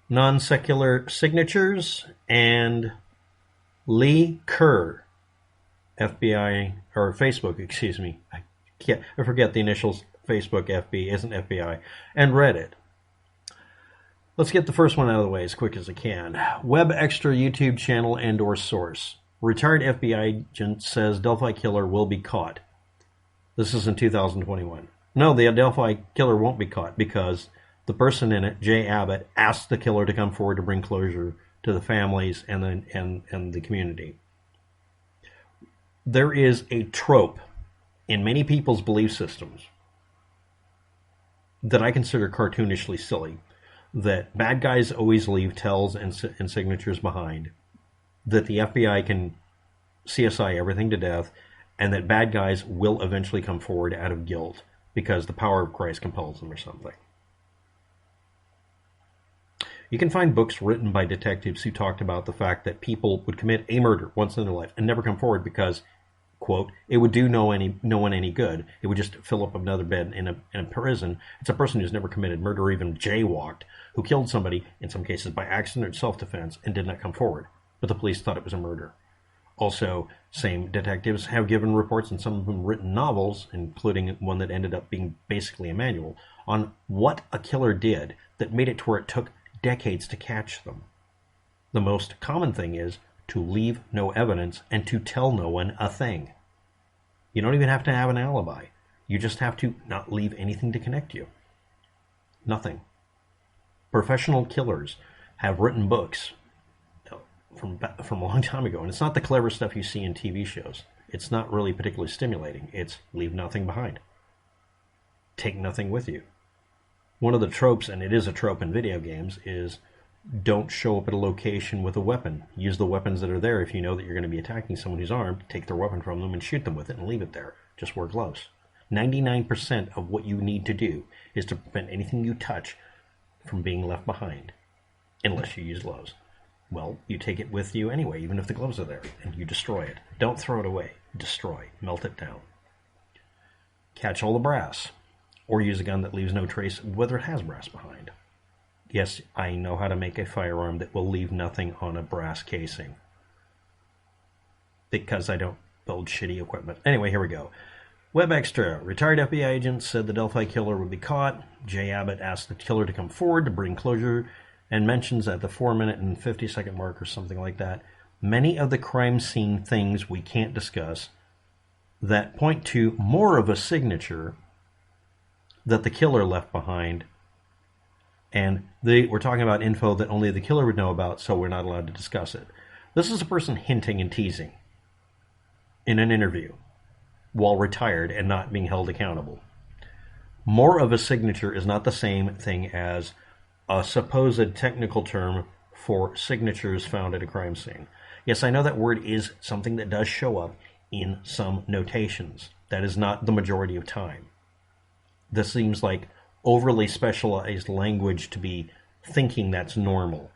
non-secular signatures, and Leigh Kerr, FBI, or Facebook, excuse me. I forget the initials. Facebook, FB, isn't FBI, and Reddit. Let's get the first one out of the way as quick as I can. Web Extra YouTube channel and/or source. Retired FBI agent says Delphi killer will be caught. This is in 2021. No, the Delphi killer won't be caught because the person in it, Jay Abbott, asked the killer to come forward to bring closure to the families and the community. There is a trope in many people's belief systems that I consider cartoonishly silly, that bad guys always leave tells and signatures behind, that the FBI can CSI everything to death, and that bad guys will eventually come forward out of guilt because the power of Christ compels them or something. You can find books written by detectives who talked about the fact that people would commit a murder once in their life and never come forward because, quote, it would do no one any good. It would just fill up another bed in a prison. It's a person who's never committed murder or even jaywalked, who killed somebody, in some cases by accident or self-defense, and did not come forward. But the police thought it was a murder. Also, same detectives have given reports, and some of them written novels, including one that ended up being basically a manual, on what a killer did that made it to where it took decades to catch them. The most common thing is to leave no evidence and to tell no one a thing. You don't even have to have an alibi. You just have to not leave anything to connect you. Nothing. Professional killers have written books from a long time ago, and it's not the clever stuff you see in TV shows. It's not really particularly stimulating. It's leave nothing behind. Take nothing with you. One of the tropes, and it is a trope in video games, is don't show up at a location with a weapon. Use the weapons that are there. If you know that you're going to be attacking someone who's armed, take their weapon from them and shoot them with it and leave it there. Just wear gloves. 99% of what you need to do is to prevent anything you touch from being left behind, unless you use gloves. Well, you take it with you anyway, even if the gloves are there, and you destroy it. Don't throw it away. Destroy. Melt it down. Catch all the brass, or use a gun that leaves no trace whether it has brass behind. Yes, I know how to make a firearm that will leave nothing on a brass casing, because I don't build shitty equipment. Anyway, here we go. Web Extra. Retired FBI agent said the Delphi killer would be caught. Jay Abbott asked the killer to come forward to bring closure, and mentions at the 4-minute and 50-second mark or something like that, many of the crime scene things we can't discuss that point to more of a signature that the killer left behind. And we're talking about info that only the killer would know about, so we're not allowed to discuss it. This is a person hinting and teasing in an interview while retired and not being held accountable. More of a signature is not the same thing as a supposed technical term for signatures found at a crime scene. Yes, I know that word is something that does show up in some notations. That is not the majority of time. This seems like overly specialized language to be thinking that's normal.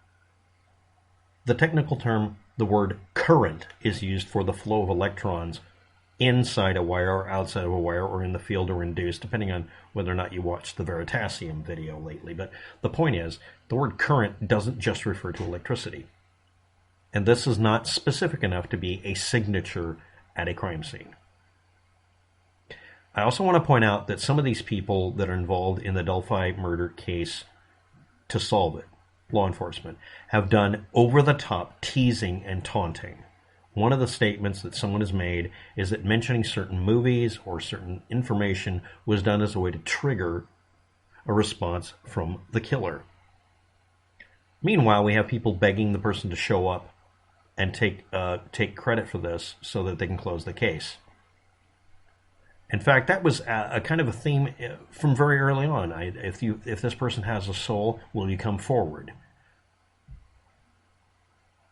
The technical term, the word current, is used for the flow of electrons inside a wire or outside of a wire or in the field or induced, depending on whether or not you watched the Veritasium video lately. But the point is, the word current doesn't just refer to electricity. And this is not specific enough to be a signature at a crime scene. I also want to point out that some of these people that are involved in the Delphi murder case to solve it, law enforcement, have done over-the-top teasing and taunting. One of the statements that someone has made is that mentioning certain movies or certain information was done as a way to trigger a response from the killer. Meanwhile, we have people begging the person to show up and take credit for this so that they can close the case. In fact, that was a kind of a theme from very early on. If this person has a soul, will you come forward?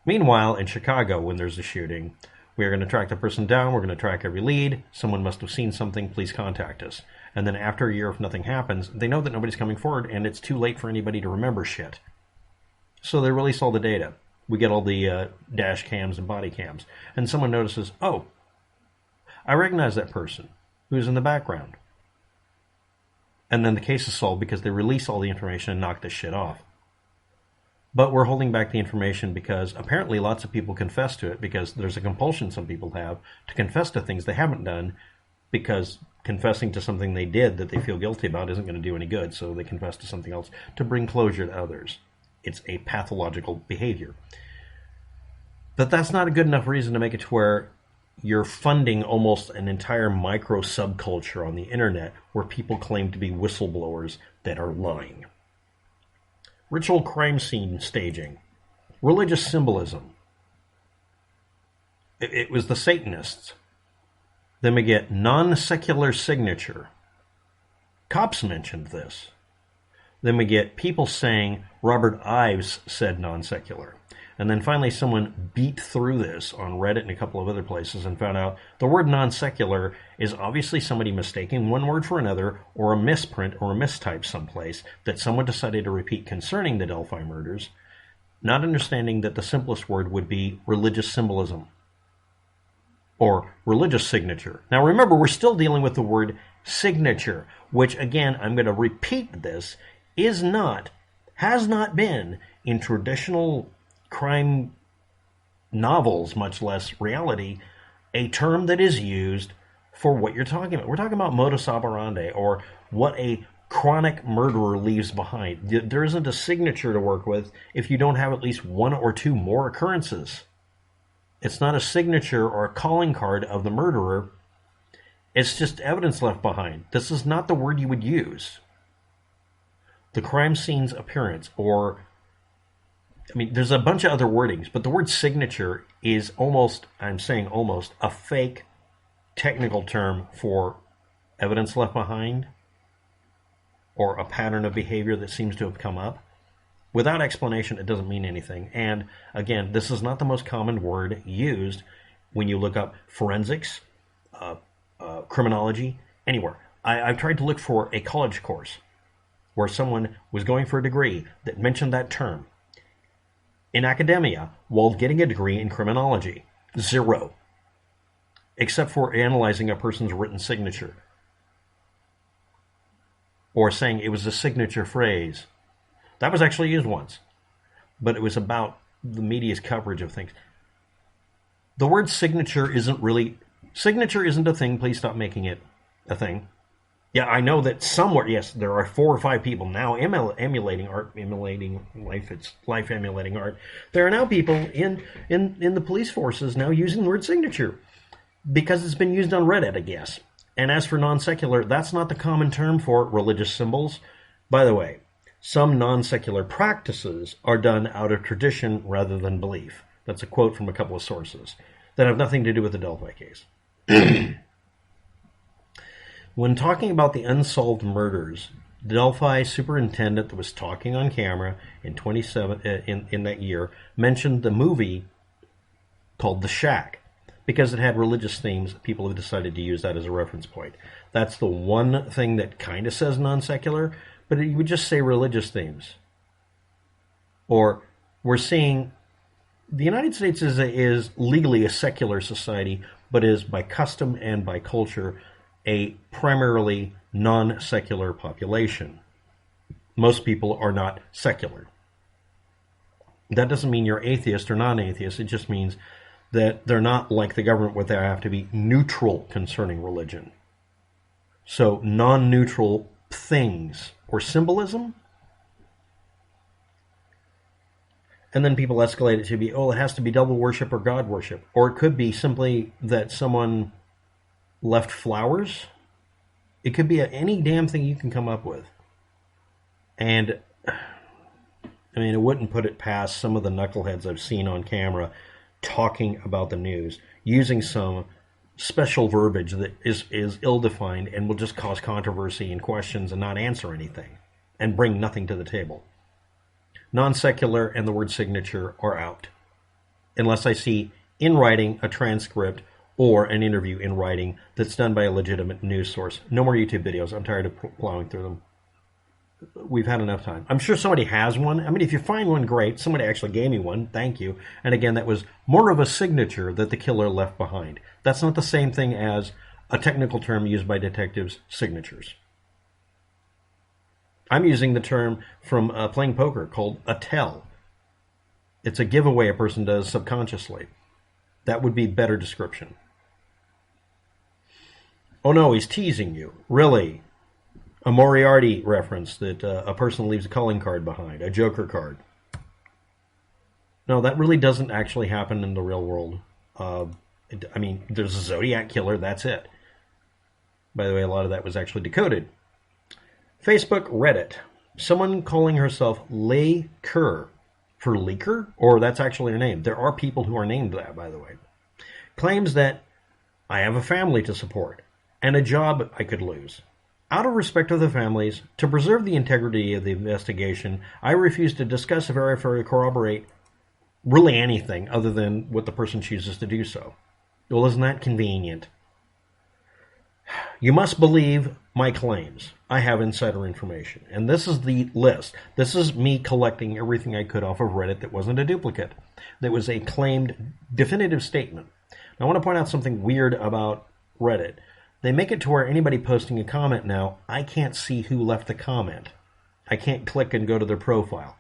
Meanwhile, in Chicago, when there's a shooting, we are going to track the person down. We're going to track every lead. Someone must have seen something. Please contact us. And then after a year, if nothing happens, they know that nobody's coming forward, and it's too late for anybody to remember shit. So they release all the data. We get all the dash cams and body cams. And someone notices, oh, I recognize that person who's in the background. And then the case is solved because they release all the information and knock this shit off. But we're holding back the information because apparently lots of people confess to it because there's a compulsion some people have to confess to things they haven't done because confessing to something they did that they feel guilty about isn't going to do any good, so they confess to something else to bring closure to others. It's a pathological behavior. But that's not a good enough reason to make it to where you're funding almost an entire micro subculture on the internet where people claim to be whistleblowers that are lying. Ritual crime scene staging, religious symbolism. It was the Satanists. Then we get non-secular signature. Cops mentioned this. Then we get people saying Robert Ives said non-secular. And then finally someone beat through this on Reddit and a couple of other places and found out the word non-secular is obviously somebody mistaking one word for another or a misprint or a mistype someplace that someone decided to repeat concerning the Delphi murders, not understanding that the simplest word would be religious symbolism or religious signature. Now remember, we're still dealing with the word signature, which again, I'm going to repeat this, has not been in traditional crime novels, much less reality, a term that is used for what you're talking about. We're talking about modus operandi, or what a chronic murderer leaves behind. There isn't a signature to work with if you don't have at least one or two more occurrences. It's not a signature or a calling card of the murderer. It's just evidence left behind. This is not the word you would use. The crime scene's appearance, or there's a bunch of other wordings, but the word signature is almost, I'm saying almost, a fake technical term for evidence left behind or a pattern of behavior that seems to have come up. Without explanation, it doesn't mean anything. And again, this is not the most common word used when you look up forensics, criminology, anywhere. I've tried to look for a college course where someone was going for a degree that mentioned that term in academia while getting a degree in criminology. Zero. Except for analyzing a person's written signature. Or saying it was a signature phrase. That was actually used once. But it was about the media's coverage of things. The word signature isn't a thing. Please stop making it a thing. Yeah, I know that somewhere, yes, there are 4 or 5 people now emulating life. It's life emulating art. There are now people in the police forces now using the word signature because it's been used on Reddit, I guess. And as for non-secular, that's not the common term for religious symbols. By the way, some non-secular practices are done out of tradition rather than belief. That's a quote from a couple of sources that have nothing to do with the Delphi case. When talking about the unsolved murders, the Delphi superintendent that was talking on camera in that year mentioned the movie called The Shack because it had religious themes. People have decided to use that as a reference point. That's the one thing that kind of says non-secular, but you would just say religious themes. Or we're seeing the United States is legally a secular society, but is by custom and by culture a primarily non-secular population. Most people are not secular. That doesn't mean you're atheist or non-atheist. It just means that they're not like the government where they have to be neutral concerning religion. So non-neutral things or symbolism. And then people escalate it to be, it has to be devil worship or God worship. Or it could be simply that someone left flowers. It could be any damn thing you can come up with. And it wouldn't put it past some of the knuckleheads I've seen on camera talking about the news, using some special verbiage that is ill-defined and will just cause controversy and questions and not answer anything and bring nothing to the table. Non-secular and the word signature are out. Unless I see in writing a transcript or an interview in writing that's done by a legitimate news source. No more YouTube videos. I'm tired of plowing through them. We've had enough time. I'm sure somebody has one. If you find one, great. Somebody actually gave me one. Thank you. And again, that was more of a signature that the killer left behind. That's not the same thing as a technical term used by detectives, signatures. I'm using the term from playing poker called a tell. It's a giveaway a person does subconsciously. That would be better description. Oh no, he's teasing you. Really? A Moriarty reference that a person leaves a calling card behind, a Joker card. No, that really doesn't actually happen in the real world. I mean, there's a Zodiac killer, that's it. By the way, a lot of that was actually decoded. Facebook, Reddit. Someone calling herself Leigh Kerr. For leaker? Or that's actually her name. There are people who are named that, by the way. Claims that I have a family to support and a job I could lose. Out of respect of the families, to preserve the integrity of the investigation, I refuse to discuss, verify, or corroborate really anything other than what the person chooses to do so. Well, isn't that convenient? You must believe my claims. I have insider information. And this is the list. This is me collecting everything I could off of Reddit that wasn't a duplicate. That was a claimed definitive statement. Now, I want to point out something weird about Reddit. They make it to where anybody posting a comment now, I can't see who left the comment. I can't click and go to their profile.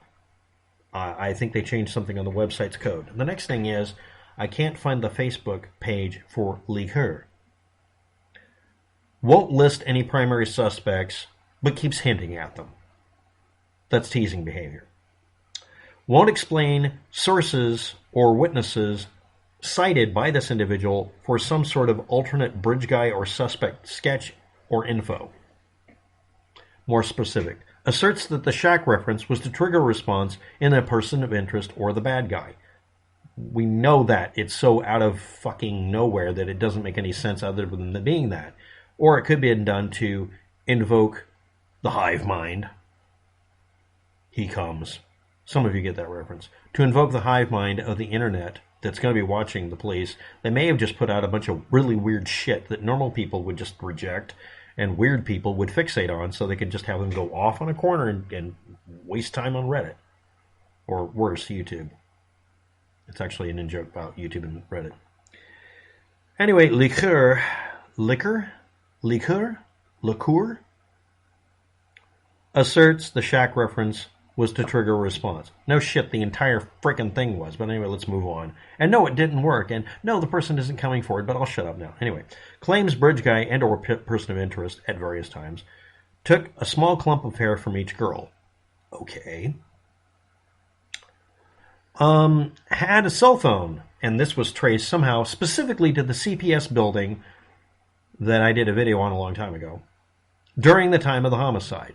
I think they changed something on the website's code. And the next thing is, I can't find the Facebook page for Leigh. Won't list any primary suspects, but keeps hinting at them. That's teasing behavior. Won't explain sources or witnesses cited by this individual for some sort of alternate bridge guy or suspect sketch or info. More specific, asserts that the shack reference was to trigger a response in a person of interest or the bad guy. We know that. It's so out of fucking nowhere that it doesn't make any sense other than the being that. Or it could be done to invoke the hive mind. He comes. Some of you get that reference. To invoke the hive mind of the internet that's going to be watching the police. They may have just put out a bunch of really weird shit that normal people would just reject and weird people would fixate on, so they could just have them go off on a corner and waste time on Reddit. Or worse, YouTube. It's actually an in-joke about YouTube and Reddit. Anyway, liqueur asserts the shack reference was to trigger a response. No shit, the entire frickin' thing was. But anyway, let's move on. And no, it didn't work. And no, the person isn't coming forward, but I'll shut up now. Anyway, claims bridge guy and or person of interest at various times took a small clump of hair from each girl. Okay. Had a cell phone, and this was traced somehow specifically to the CPS building that I did a video on a long time ago, during the time of the homicide.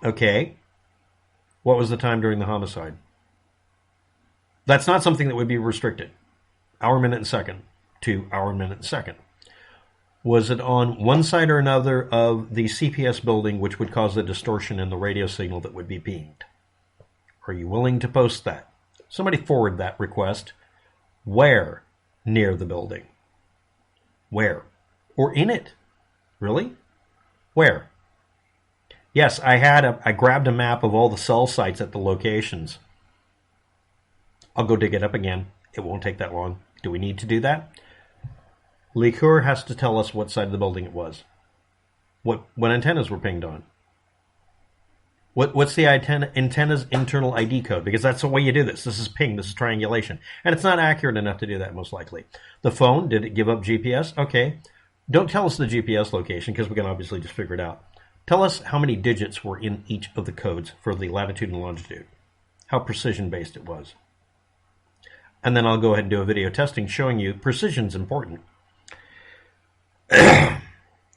Okay. What was the time during the homicide? That's not something that would be restricted. Hour, minute, and second to hour, minute, and second. Was it on one side or another of the CPS building which would cause the distortion in the radio signal that would be beamed? Are you willing to post that? Somebody forward that request. Where? Near the building. Where? Or in it? Really? Where? Yes, I grabbed a map of all the cell sites at the locations. I'll go dig it up again. It won't take that long. Do we need to do that? Liqueur has to tell us what side of the building it was. What antennas were pinged on. What's the antenna's internal ID code? Because that's the way you do this. This is ping. This is triangulation. And it's not accurate enough to do that, most likely. The phone, did it give up GPS? Okay. Don't tell us the GPS location, because we can obviously just figure it out. Tell us how many digits were in each of the codes for the latitude and longitude. How precision-based it was. And then I'll go ahead and do a video testing showing you precision's important.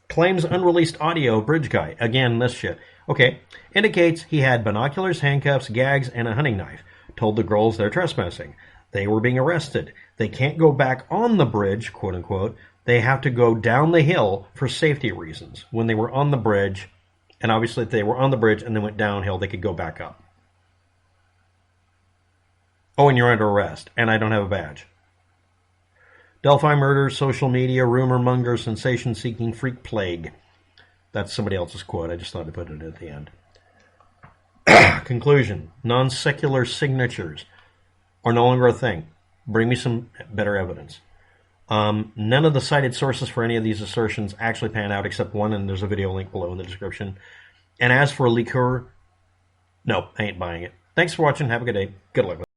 Claims unreleased audio bridge guy. Again, this shit. Okay. Indicates he had binoculars, handcuffs, gags, and a hunting knife. Told the girls they're trespassing. They were being arrested. They can't go back on the bridge, quote unquote. They have to go down the hill for safety reasons. When they were on the bridge, and obviously if they were on the bridge and then went downhill, they could go back up. Oh, and you're under arrest, and I don't have a badge. Delphi murder, social media, rumor monger, sensation-seeking freak plague. That's somebody else's quote. I just thought to put it at the end. Conclusion. Non-secular signatures are no longer a thing. Bring me some better evidence. None of the cited sources for any of these assertions actually pan out except one, and there's a video link below in the description. And as for liqueur, no, I ain't buying it. Thanks for watching. Have a good day. Good luck with it.